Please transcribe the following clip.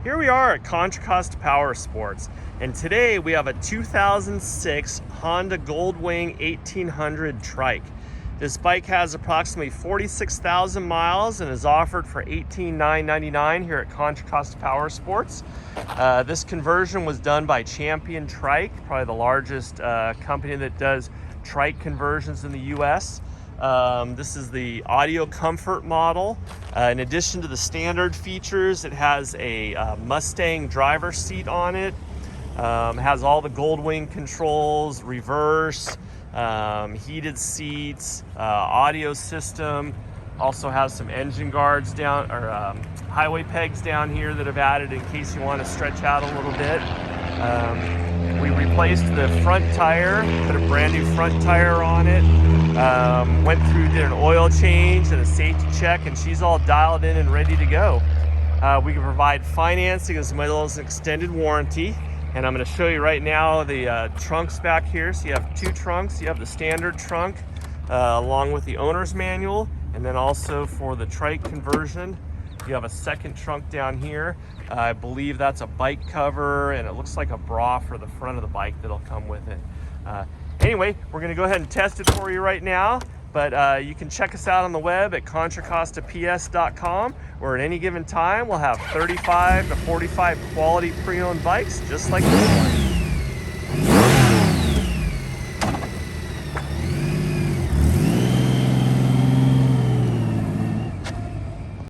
Here we are at Contra Costa Powersports, and today we have a 2006 Honda Goldwing 1800 Trike. This bike has approximately 46,000 miles and is offered for $18,999 here at Contra Costa Powersports. This conversion was done by Champion Trike, probably the largest company that does trike conversions in the US. This is the audio comfort model. In addition to the standard features, it has a Mustang driver's seat on it. It has all the Goldwing controls, reverse, heated seats, audio system. Also has some engine guards down, or highway pegs down here that have added in case you want to stretch out a little bit. We replaced the front tire, put a brand new front tire on it. Did an oil change and a safety check, and she's all dialed in and ready to go. We can provide financing as well as an extended warranty. And I'm going to show you right now the trunks back here. So you have two trunks. You have the standard trunk along with the owner's manual, and then also for the trike conversion, you have a second trunk down here. I believe that's a bike cover, and it looks like a bra for the front of the bike that'll come with it. Anyway, we're going to go ahead and test it for you right now, but you can check us out on the web at contracostaps.com, where at any given time we'll have 35 to 45 quality pre-owned bikes just like this one.